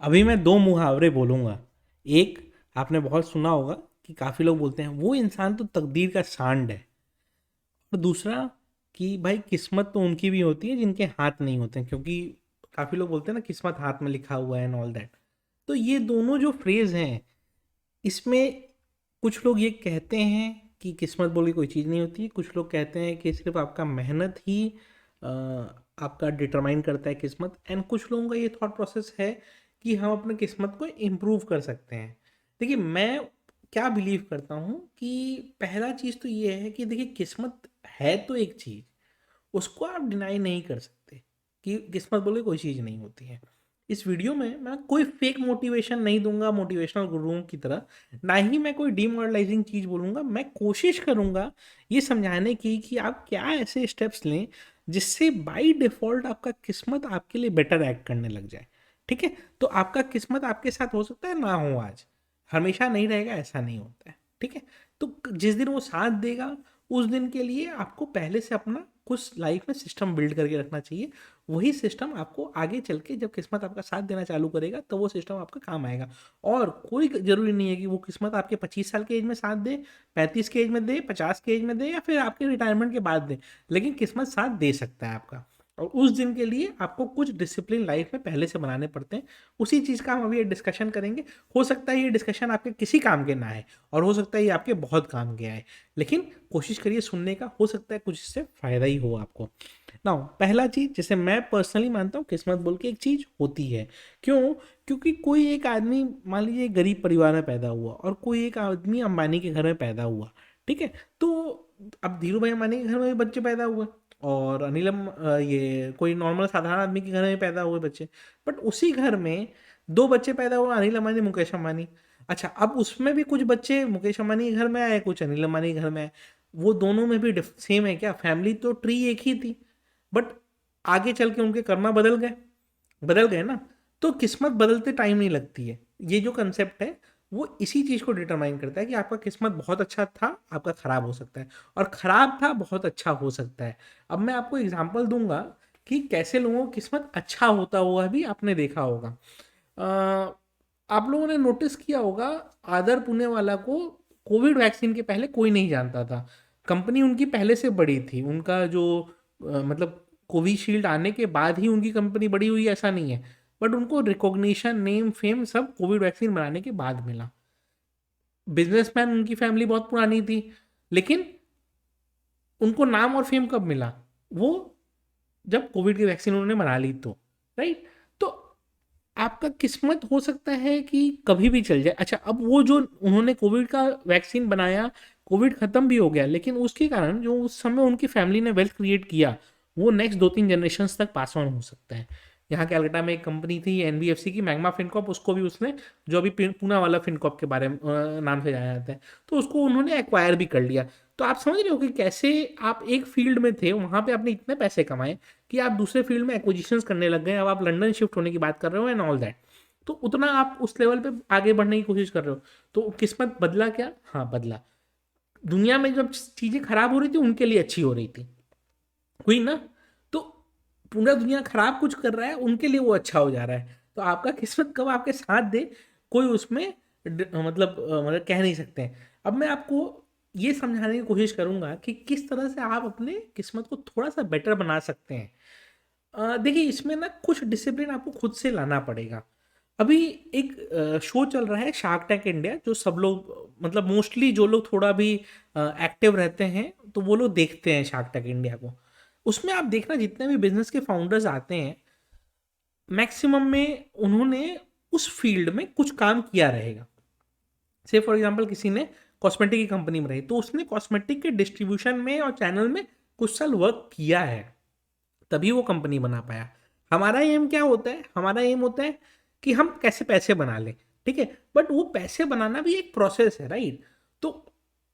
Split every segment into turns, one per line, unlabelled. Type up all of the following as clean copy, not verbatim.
अभी मैं दो मुहावरे बोलूँगा। एक आपने बहुत सुना होगा कि काफ़ी लोग बोलते हैं वो इंसान तो तकदीर का सांड है। और दूसरा कि भाई किस्मत तो उनकी भी होती है जिनके हाथ नहीं होते हैं, क्योंकि काफ़ी लोग बोलते हैं ना किस्मत हाथ में लिखा हुआ है एंड ऑल दैट। तो ये दोनों जो फ्रेज़ हैं, इसमें कुछ लोग ये कहते हैं कि किस्मत बोली कोई चीज़ नहीं होती, कुछ लोग कहते हैं कि सिर्फ आपका मेहनत ही आपका डिटरमाइन करता है किस्मत। एंड कुछ लोगों का ये थॉट प्रोसेस है कि हम अपने किस्मत को इम्प्रूव कर सकते हैं। देखिए, मैं क्या बिलीव करता हूँ कि पहला चीज़ तो ये है कि देखिए किस्मत है तो एक चीज़, उसको आप डिनाई नहीं कर सकते कि किस्मत बोले कोई चीज़ नहीं होती है। इस वीडियो में मैं कोई फेक मोटिवेशन नहीं दूंगा मोटिवेशनल गुरुओं की तरह, ना ही मैं कोई डीमोरलाइजिंग चीज़ बोलूँगा। मैं कोशिश करूँगा ये समझाने की कि आप क्या ऐसे स्टेप्स लें जिससे बाय डिफ़ॉल्ट आपका किस्मत आपके लिए बेटर एक्ट करने लग जाए। ठीक है? तो आपका किस्मत आपके साथ हो सकता है ना हो आज, हमेशा नहीं रहेगा ऐसा नहीं होता है। ठीक है? तो जिस दिन वो साथ देगा उस दिन के लिए आपको पहले से अपना कुछ लाइफ में सिस्टम बिल्ड करके रखना चाहिए। वही सिस्टम आपको आगे चल के जब किस्मत आपका साथ देना चालू करेगा तो वो सिस्टम आपका काम आएगा। और कोई ज़रूरी नहीं है कि वो किस्मत आपके 25 साल के एज में साथ दे, 35 के एज में दे, 50 के एज में दे, या फिर आपके रिटायरमेंट के बाद दे। लेकिन किस्मत साथ दे सकता है आपका, और उस दिन के लिए आपको कुछ डिसिप्लिन लाइफ में पहले से बनाने पड़ते हैं। उसी चीज़ का हम अभी डिस्कशन करेंगे। हो सकता है ये डिस्कशन आपके किसी काम के ना है, और हो सकता है ये आपके बहुत काम के आए, लेकिन कोशिश करिए सुनने का, हो सकता है कुछ इससे फ़ायदा ही हो आपको। ना, पहला चीज़ जैसे मैं पर्सनली मानता हूँ किस्मत बोल के एक चीज़ होती है। क्यों? क्योंकि कोई एक आदमी मान लीजिए गरीब परिवार में पैदा हुआ और कोई एक आदमी अंबानी के घर में पैदा हुआ। ठीक है? तो अब धीरू भाई अंबानी के घर में भी बच्चे पैदा हुए, और ये कोई नॉर्मल साधारण आदमी के घर में पैदा हुए बच्चे। बट उसी घर में दो बच्चे पैदा हुए, अनिल अंबानी, मुकेश अंबानी। अच्छा, अब उसमें भी कुछ बच्चे मुकेश अंबानी के घर में आए, कुछ अनिल अंबानी के घर में आए। वो दोनों में भी सेम है क्या? फैमिली तो ट्री एक ही थी, बट आगे चल के उनके कर्मा बदल गए ना। तो किस्मत बदलते टाइम नहीं लगती है। ये जो कंसेप्ट है वो इसी चीज़ को डिटरमाइन करता है कि आपका किस्मत बहुत अच्छा था, आपका ख़राब हो सकता है, और ख़राब था बहुत अच्छा हो सकता है। अब मैं आपको एग्जांपल दूंगा कि कैसे लोगों को किस्मत अच्छा होता हुआ भी आपने देखा होगा। अ, आप लोगों ने नोटिस किया होगा, आदर पुणेवाला को कोविड वैक्सीन के पहले कोई नहीं जानता था। कंपनी उनकी पहले से बड़ी थी, उनका जो मतलब कोविशील्ड आने के बाद ही उनकी कंपनी बड़ी हुई ऐसा नहीं है, बट उनको रिकॉग्निशन, नेम, फेम सब कोविड वैक्सीन बनाने के बाद मिला। बिजनेसमैन, उनकी फैमिली बहुत पुरानी थी, लेकिन उनको नाम और फेम कब मिला? वो जब कोविड की वैक्सीन उन्होंने बना ली तो, राइट? तो आपका किस्मत हो सकता है कि कभी भी चल जाए। अच्छा, अब वो जो उन्होंने कोविड का वैक्सीन बनाया, कोविड खत्म भी हो गया, लेकिन उसके कारण जो उस समय उनकी फैमिली ने वेल्थ क्रिएट किया, वो नेक्स्ट 2-3 जनरेशन तक पास ऑन हो सकता है। यहाँ कैलकाटा में एक कंपनी थी एनबीएफसी की, मैग्मा फिनकॉप, उसको भी उसने, जो अभी पूना वाला फिनकॉप के बारे में नाम से जाना जाता है, तो उसको उन्होंने एक्वायर भी कर लिया। तो आप समझ रहे हो कि कैसे आप एक फील्ड में थे, वहाँ पे आपने इतने पैसे कमाए कि आप दूसरे फील्ड में एक्विजिशंस करने लग गए। अब आप लंदन शिफ्ट होने की बात कर रहे हो एंड ऑल दैट। तो उतना आप उस लेवल पे आगे बढ़ने की कोशिश कर रहे हो। तो किस्मत बदला क्या? हाँ, बदला। दुनिया में जब चीज़ें खराब हो रही थी उनके लिए अच्छी हो रही थी, हुई ना? तो पूरा दुनिया खराब कुछ कर रहा है, उनके लिए वो अच्छा हो जा रहा है। तो आपका किस्मत कब आपके साथ दे, कोई उसमें मतलब कह नहीं सकते हैं। अब मैं आपको ये समझाने की कोशिश करूंगा कि किस तरह से आप अपने किस्मत को थोड़ा सा बेटर बना सकते हैं। देखिए, इसमें ना कुछ डिसिप्लिन आपको खुद से लाना पड़ेगा। अभी एक शो चल रहा है शार्क टैंक इंडिया, जो सब लोग मतलब मोस्टली जो लोग थोड़ा भी एक्टिव रहते हैं तो वो लोग देखते हैं शार्क टैंक इंडिया को। उसमें आप देखना जितने भी बिजनेस के फाउंडर्स आते हैं, मैक्सिमम में उन्होंने उस फील्ड में कुछ काम किया रहेगा। से फॉर एग्जांपल किसी ने कॉस्मेटिक की कंपनी में रही, तो उसने कॉस्मेटिक के डिस्ट्रीब्यूशन में और चैनल में कुछ साल वर्क किया है, तभी वो कंपनी बना पाया। हमारा एम क्या होता है? हमारा एम होता है कि हम कैसे पैसे बना लें। ठीक है? बट वो पैसे बनाना भी एक प्रोसेस है, राइट? तो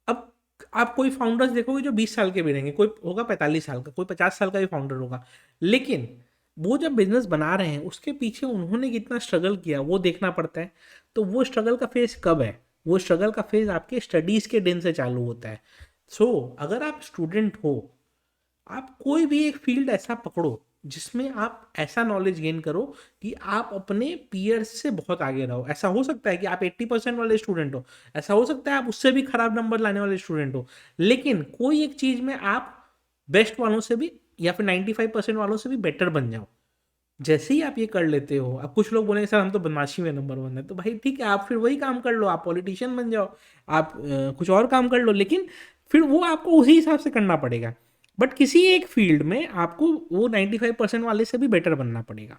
अब आप कोई फाउंडर्स देखोगे जो 20 साल के भी रहेंगे, कोई होगा 45 साल का, कोई 50 साल का भी फाउंडर होगा, लेकिन वो जब बिजनेस बना रहे हैं उसके पीछे उन्होंने कितना स्ट्रगल किया वो देखना पड़ता है। तो वो स्ट्रगल का फेज कब है? वो स्ट्रगल का फेज आपके स्टडीज के दिन से चालू होता है। अगर आप स्टूडेंट हो, आप कोई भी एक फील्ड ऐसा पकड़ो जिसमें आप ऐसा नॉलेज गेन करो कि आप अपने पीयर्स से बहुत आगे रहो। ऐसा हो सकता है कि आप 80% वाले स्टूडेंट हो, ऐसा हो सकता है आप उससे भी खराब नंबर लाने वाले स्टूडेंट हो, लेकिन कोई एक चीज़ में आप बेस्ट वालों से भी या फिर 95% वालों से भी बेटर बन जाओ। जैसे ही आप ये कर लेते हो, अब कुछ लोग बोलेंगे सर हम तो बदमाशी में नंबर वन है, तो भाई ठीक है, आप फिर वही काम कर लो, आप पॉलिटिशियन बन जाओ, आप कुछ और काम कर लो, लेकिन फिर वो आपको उसी हिसाब से करना पड़ेगा। बट किसी एक फील्ड में आपको वो 95% वाले से भी बेटर बनना पड़ेगा।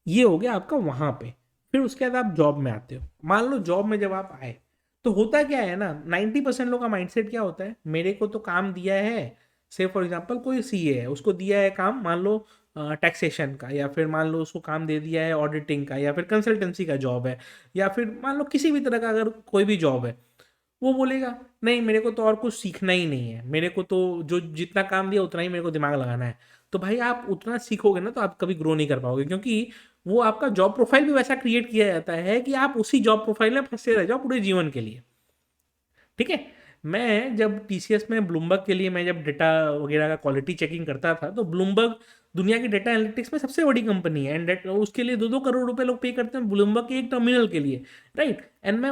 ये हो गया आपका वहाँ पे। फिर उसके बाद आप जॉब में आते हो। मान लो जॉब में जब आप आए, तो होता क्या है ना, 90% लोग का माइंडसेट क्या होता है, मेरे को तो काम दिया है, से फॉर एग्जांपल कोई सीए है, उसको दिया है काम, मान लो टैक्सेशन का, या फिर मान लो उसको काम दे दिया है ऑडिटिंग का, या फिर कंसल्टेंसी का जॉब है, या फिर मान लो किसी भी तरह का अगर कोई भी जॉब है, वो बोलेगा नहीं मेरे को तो और कुछ सीखना ही नहीं है, मेरे को तो जो जितना काम दिया उतना ही मेरे को दिमाग लगाना है। तो भाई आप उतना सीखोगे ना तो आप कभी ग्रो नहीं कर पाओगे, क्योंकि वो आपका जॉब प्रोफाइल भी वैसा क्रिएट किया जाता है कि आप उसी जॉब प्रोफाइल में फंसे रह जाओ पूरे जीवन के लिए। ठीक है। मैं जब टीसीएस में ब्लूमबर्ग के लिए मैं जब डेटा वगैरह का क्वालिटी चेकिंग करता था, तो ब्लूमबर्ग दुनिया की डेटा एनालिटिक्स में सबसे बड़ी कंपनी है, एंड उसके लिए 2-2 करोड़ रुपए लोग पे करते हैं ब्लूमबर्ग के एक टर्मिनल के लिए। राइट। एंड मैं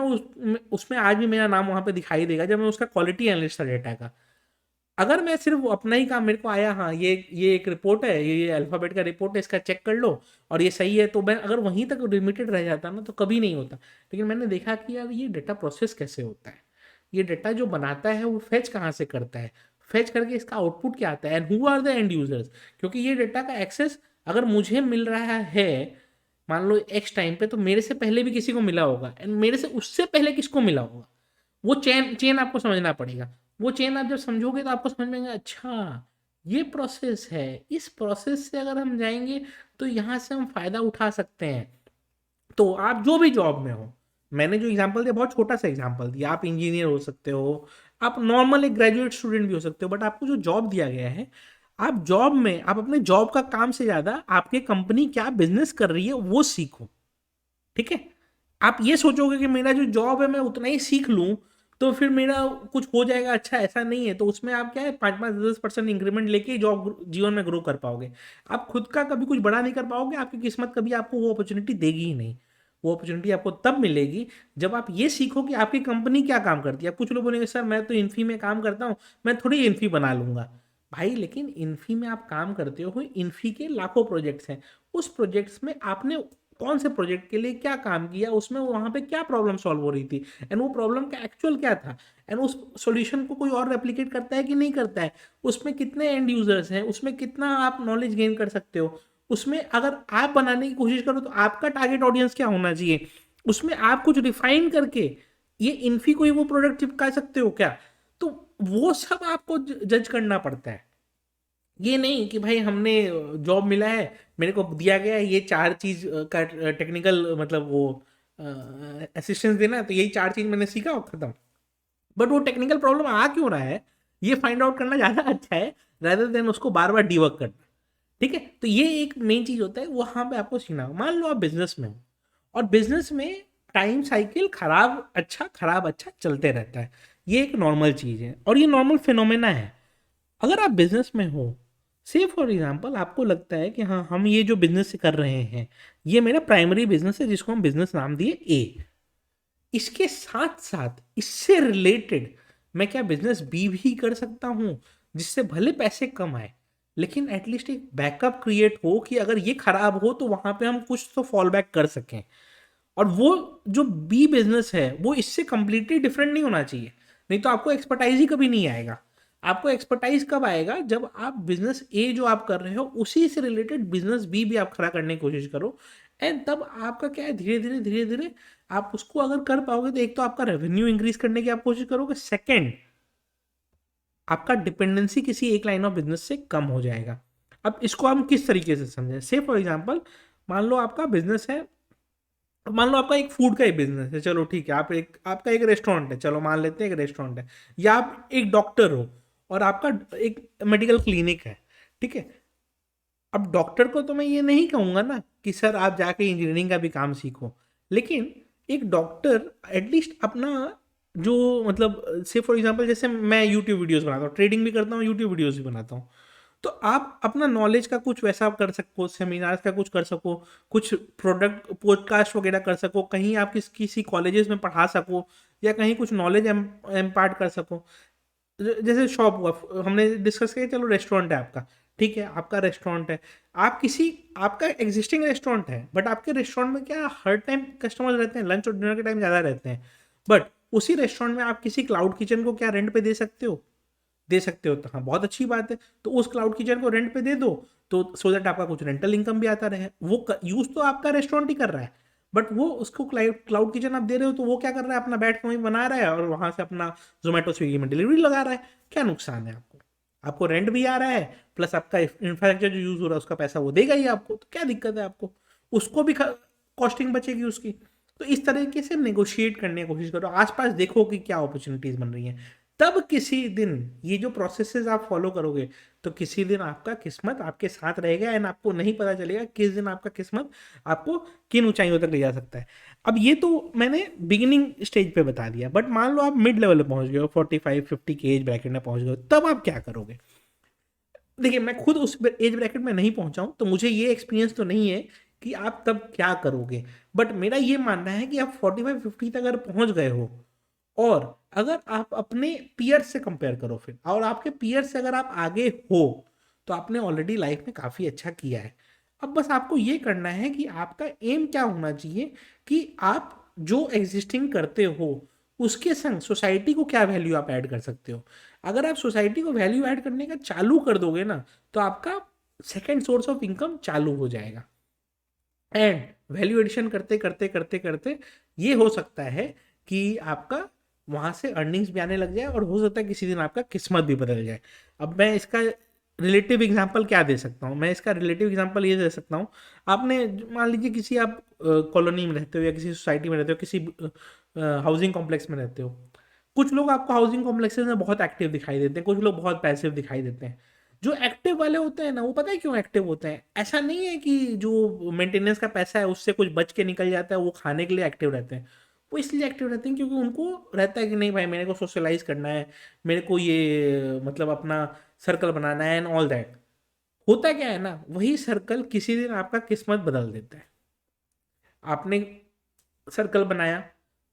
उसमें आज भी मेरा नाम वहाँ पे दिखाई देगा जब मैं उसका क्वालिटी एनालिस्ट था डेटा का। अगर मैं सिर्फ अपना ही काम, मेरे को आया हाँ ये एक रिपोर्ट है, ये अल्फाबेट का रिपोर्ट है, इसका चेक कर लो और ये सही है, तो मैं अगर वहीं तक लिमिटेड रह जाता ना तो कभी नहीं होता। लेकिन मैंने देखा कि यार ये डेटा प्रोसेस कैसे होता है, ये डेटा जो बनाता है वो फेच कहाँ से करता है, फेच करके इसका आउटपुट क्या आता है, and who are the end users. क्योंकि ये डेटा का एक्सेस अगर मुझे मिल रहा है मान लो एक्स टाइम पे, तो मेरे से पहले भी किसी को मिला होगा, एंड मेरे से उससे पहले किसको मिला होगा। वो चेन चेन आपको समझना पड़ेगा। वो चेन आप जब समझोगे तो आपको समझ में आएगा, अच्छा ये प्रोसेस है, इस प्रोसेस से अगर हम जाएंगे तो यहाँ से हम फायदा उठा सकते हैं। तो आप जो भी जॉब में हो, मैंने जो एग्जांपल दिया बहुत छोटा सा एग्जांपल दिया, आप इंजीनियर हो सकते हो, आप नॉर्मल एक ग्रेजुएट स्टूडेंट भी हो सकते हो, बट आपको जो जॉब दिया गया है, आप जॉब में आप अपने जॉब का काम से ज़्यादा आपके कंपनी क्या बिजनेस कर रही है वो सीखो। ठीक है। आप ये सोचोगे कि मेरा जो जॉब है मैं उतना ही सीख लूँ तो फिर मेरा कुछ हो जाएगा, अच्छा ऐसा नहीं है। तो उसमें आप क्या है 5-5 10% इंक्रीमेंट लेके जॉब जीवन में ग्रो कर पाओगे। आप खुद का कभी कुछ बड़ा नहीं कर पाओगे, आपकी किस्मत कभी आपको वो अपॉर्चुनिटी देगी ही नहीं। वो अपॉर्चुनिटी आपको तब मिलेगी जब आप ये सीखो कि आपकी कंपनी क्या काम करती है। कुछ लोग बोलेंगे सर मैं तो इन्फी में काम करता हूँ, मैं थोड़ी इन्फी बना लूंगा। भाई लेकिन इन्फी में आप काम करते हो, इन्फी के लाखों प्रोजेक्ट्स हैं, उस प्रोजेक्ट्स में आपने कौन से प्रोजेक्ट के लिए क्या काम किया, उसमें वहां पे क्या प्रॉब्लम सॉल्व हो रही थी, एंड वो प्रॉब्लम का एक्चुअल क्या था, एंड उस सॉल्यूशन को कोई और रेप्लिकेट करता है कि नहीं करता है, उसमें कितने एंड यूजर्स हैं, उसमें कितना आप नॉलेज गेन कर सकते हो, उसमें अगर आप बनाने की कोशिश करो तो आपका टारगेट ऑडियंस क्या होना चाहिए, उसमें आप कुछ रिफाइन करके ये इन्फी को ही वो प्रोडक्ट चिपका सकते हो क्या। तो वो सब आपको जज करना पड़ता है। ये नहीं कि भाई हमने जॉब मिला है, मेरे को दिया गया है ये 4 चीज का टेक्निकल मतलब वो असिस्टेंस देना है, तो यही 4 चीज मैंने सीखा और खत्म। बट वो टेक्निकल प्रॉब्लम आ क्यों रहा है ये फाइंड आउट करना ज़्यादा अच्छा है, रादर देन उसको बार बार डिवर्क करना। ठीक है। तो ये एक मेन चीज़ होता है, वहाँ पे आपको सीखना हो। मान लो आप बिजनेस में हो, और बिजनेस में टाइम साइकिल खराब अच्छा चलते रहता है, ये एक नॉर्मल चीज़ है और ये नॉर्मल फिनोमेना है। अगर आप बिजनेस में हो, से फॉर एग्जांपल आपको लगता है कि हाँ हम ये जो बिजनेस कर रहे हैं ये मेरा प्राइमरी बिजनेस है जिसको हम बिजनेस नाम दिए ए, इसके साथ साथ इससे रिलेटेड मैं क्या बिजनेस बी भी कर सकता हूँ जिससे भले पैसे कम आए, लेकिन एटलीस्ट एक बैकअप क्रिएट हो कि अगर ये खराब हो तो वहां पे हम कुछ तो फॉल बैक कर सकें। और वो जो बी बिजनेस है वो इससे कंप्लीटली डिफरेंट नहीं होना चाहिए, नहीं तो आपको एक्सपर्टाइज ही कभी नहीं आएगा। आपको एक्सपर्टाइज कब आएगा, जब आप बिजनेस ए जो आप कर रहे हो उसी से रिलेटेड बिजनेस बी भी आप खड़ा करने की कोशिश करो, एंड तब आपका क्या है धीरे धीरे आप उसको अगर कर पाओगे तो एक तो आपका रेवेन्यू इंक्रीज करने की आप कोशिश करोगे, सेकेंड आपका डिपेंडेंसी किसी एक लाइन ऑफ बिजनेस से कम हो जाएगा। अब इसको हम किस तरीके से समझें, से फॉर एग्जांपल मान लो आपका बिजनेस है, मान लो आपका एक फूड का ही बिजनेस है, चलो ठीक है, आपका एक रेस्टोरेंट है, चलो मान लेते हैं एक रेस्टोरेंट है, या आप एक डॉक्टर हो और आपका एक मेडिकल क्लिनिक है। ठीक है। अब डॉक्टर को तो मैं ये नहीं कहूँगा ना कि सर आप जाके इंजीनियरिंग का भी काम सीखो, लेकिन एक डॉक्टर एटलीस्ट अपना जो मतलब से फॉर एग्जांपल जैसे मैं यूट्यूब वीडियोस बनाता हूँ, ट्रेडिंग भी करता हूँ, यूट्यूब वीडियोस भी बनाता हूँ, तो आप अपना नॉलेज का कुछ वैसा कर सको, सेमिनार्स का कुछ कर सको, कुछ प्रोडक्ट पॉडकास्ट वगैरह कर सको, कहीं आप किसी कॉलेजेस में पढ़ा सको, या कहीं कुछ नॉलेज इम्पार्ट कर सको। जैसे शॉप हुआ, हमने डिस्कस किया, चलो रेस्टोरेंट है आपका, ठीक है, आपका रेस्टोरेंट है, आप किसी आपका एग्जिस्टिंग रेस्टोरेंट है, बट आपके रेस्टोरेंट में क्या हर टाइम कस्टमर्स रहते हैं, लंच और डिनर के टाइम ज़्यादा रहते हैं, बट उसी रेस्टोरेंट में आप किसी क्लाउड किचन को क्या रेंट पे दे सकते हो? दे सकते हो, तो हाँ बहुत अच्छी बात है। तो उस क्लाउड किचन को रेंट पे दे दो, तो सो दैट आपका कुछ रेंटल इनकम भी आता रहे। वो यूज तो आपका रेस्टोरेंट ही कर रहा है, बट वो उसको क्लाउड किचन आप दे रहे हो, तो वो क्या कर रहा है, अपना बैठ के वहीं बना रहा है और वहां से अपना जोमेटो स्विगी में डिलीवरी लगा रहा है। क्या नुकसान है आपको? आपको रेंट भी आ रहा है, प्लस आपका इंफ्रास्ट्रक्चर जो यूज हो रहा है उसका पैसा वो देगा ही आपको, तो क्या दिक्कत है आपको? उसको भी कॉस्टिंग बचेगी उसकी। तो इस तरीके से नेगोशिएट करने की कोशिश करो, आसपास देखो कि क्या अपॉर्चुनिटीज बन रही हैं। तब किसी दिन ये जो प्रोसेसेस आप फॉलो करोगे, तो किसी दिन आपका किस्मत आपके साथ रहेगा, एंड आपको नहीं पता चलेगा किस दिन आपका किस्मत आपको किन ऊंचाइयों तक ले जा सकता है। अब ये तो मैंने बिगिनिंग स्टेज पे बता दिया, बट मान लो आप मिड लेवल पे पहुंच गए हो, 45-50 के एज ब्रैकेट में पहुंच गए हो, तब आप क्या करोगे? देखिए, मैं खुद उस एज ब्रैकेट में नहीं पहुंचा हूं, तो मुझे ये एक्सपीरियंस तो नहीं है कि आप तब क्या करोगे। बट मेरा ये मानना है कि आप 45-50 तक अगर पहुंच गए हो, और अगर आप अपने पीयर से कंपेयर करो फिर, और आपके पीयर से अगर आप आगे हो, तो आपने ऑलरेडी लाइफ में काफ़ी अच्छा किया है। अब बस आपको ये करना है कि आपका एम क्या होना चाहिए, कि आप जो एग्जिस्टिंग करते हो उसके संग सोसाइटी को क्या वैल्यू आप ऐड कर सकते हो। अगर आप सोसाइटी को वैल्यू ऐड करने का चालू कर दोगे ना, तो आपका सेकेंड सोर्स ऑफ इनकम चालू हो जाएगा। एंड वैल्यू एडिशन करते करते करते करते ये हो सकता है कि आपका वहां से अर्निंग्स भी आने लग जाए, और हो सकता है किसी दिन आपका किस्मत भी बदल जाए। अब मैं इसका रिलेटिव एग्जांपल क्या दे सकता हूँ? मैं इसका रिलेटिव एग्जांपल ये दे सकता हूँ, आपने मान लीजिए किसी आप कॉलोनी में रहते हो, या किसी सोसाइटी में रहते हो, किसी हाउसिंग कॉम्प्लेक्स में रहते हो। कुछ लोग आपको हाउसिंग कॉम्प्लेक्सेस में बहुत एक्टिव दिखाई देते हैं, कुछ लोग बहुत पैसिव दिखाई देते हैं। जो एक्टिव वाले होते हैं ना, वो पता है क्यों एक्टिव होते हैं? ऐसा नहीं है कि जो मेंटेनेंस का पैसा है उससे कुछ बच के निकल जाता है, वो खाने के लिए एक्टिव रहते हैं। वो इसलिए एक्टिव रहते हैं क्योंकि उनको रहता है कि नहीं भाई, मेरे को सोशलाइज करना है, मेरे को ये मतलब अपना सर्कल बनाना है, एंड ऑल दैट। होता क्या है ना, वही सर्कल किसी दिन आपका किस्मत बदल देता है। आपने सर्कल बनाया,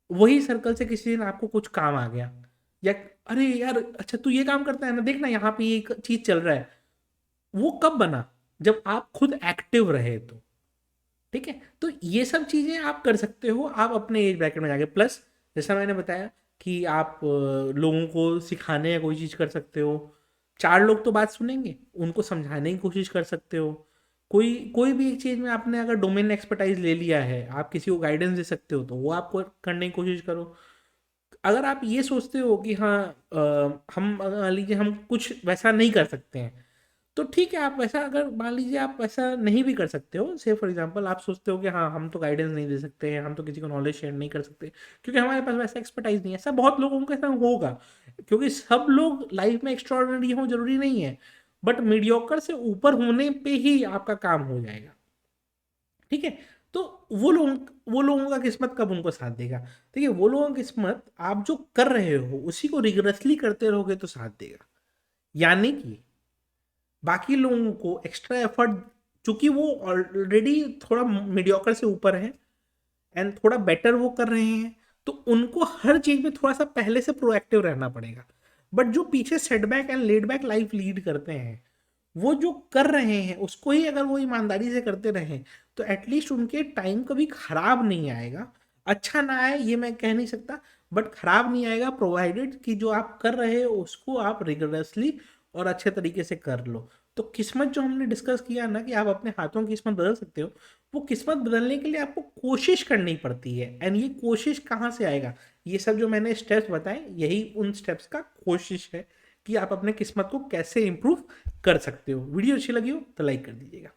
वही सर्कल से किसी दिन आपको कुछ काम आ गया, या अरे यार अच्छा तू ये काम करता है ना, देखना यहाँ पे ये चीज चल रहा है। वो कब बना? जब आप खुद एक्टिव रहे तो। ठीक है, तो ये सब चीजें आप कर सकते हो आप अपने एज ब्रैकेट में जाके। प्लस जैसा मैंने बताया कि आप लोगों को सिखाने या कोई चीज कर सकते हो। चार लोग तो बात सुनेंगे, उनको समझाने की कोशिश कर सकते हो। कोई कोई भी एक चीज में आपने अगर डोमेन एक्सपर्टाइज ले लिया है, आप किसी को गाइडेंस दे सकते हो, तो वो आप करने की कोशिश करो। अगर आप ये सोचते हो कि हाँ हम मान लीजिए हम कुछ वैसा नहीं कर सकते हैं, तो ठीक है, आप वैसा अगर मान लीजिए आप वैसा नहीं भी कर सकते हो, से फॉर एग्जांपल आप सोचते हो कि हाँ हम तो गाइडेंस नहीं दे सकते हैं, हम तो किसी को नॉलेज शेयर नहीं कर सकते क्योंकि हमारे पास वैसा एक्सपर्टाइज नहीं है। ऐसा बहुत लोगों के साथ होगा, क्योंकि सब लोग लाइफ में एक्स्ट्राऑर्डिनरी हो जरूरी नहीं है, बट मीडियोकर से ऊपर होने पे ही आपका काम हो जाएगा। ठीक है, तो वो लोगों का किस्मत कब उनको साथ देगा? देखिए, वो लोगों की किस्मत आप जो कर रहे हो उसी को रिगरसली करते रहोगे तो साथ देगा। यानी कि बाकी लोगों को एक्स्ट्रा एफर्ट, चूंकि वो ऑलरेडी थोड़ा मीडियोकर से ऊपर है एंड थोड़ा बेटर वो कर रहे हैं, तो उनको हर चीज में थोड़ा सा पहले से प्रोएक्टिव रहना पड़ेगा। बट जो पीछे setback and laid back life lead करते हैं, वो जो कर रहे हैं उसको ही अगर वो ईमानदारी से करते रहें, तो एटलीस्ट उनके टाइम कभी खराब नहीं आएगा। अच्छा ना आए ये मैं कह नहीं सकता, बट खराब नहीं आएगा, प्रोवाइडेड कि जो आप कर रहे हो उसको आप रिगरसली और अच्छे तरीके से कर लो। तो किस्मत जो हमने डिस्कस किया ना कि आप अपने हाथों की किस्मत बदल सकते हो, वो किस्मत बदलने के लिए आपको कोशिश करनी पड़ती है। एंड ये कोशिश कहाँ से आएगा? ये सब जो मैंने स्टेप्स बताए, यही उन स्टेप्स का कोशिश है कि आप अपने किस्मत को कैसे इंप्रूव कर सकते हो। वीडियो अच्छी लगी हो तो लाइक कर दीजिएगा।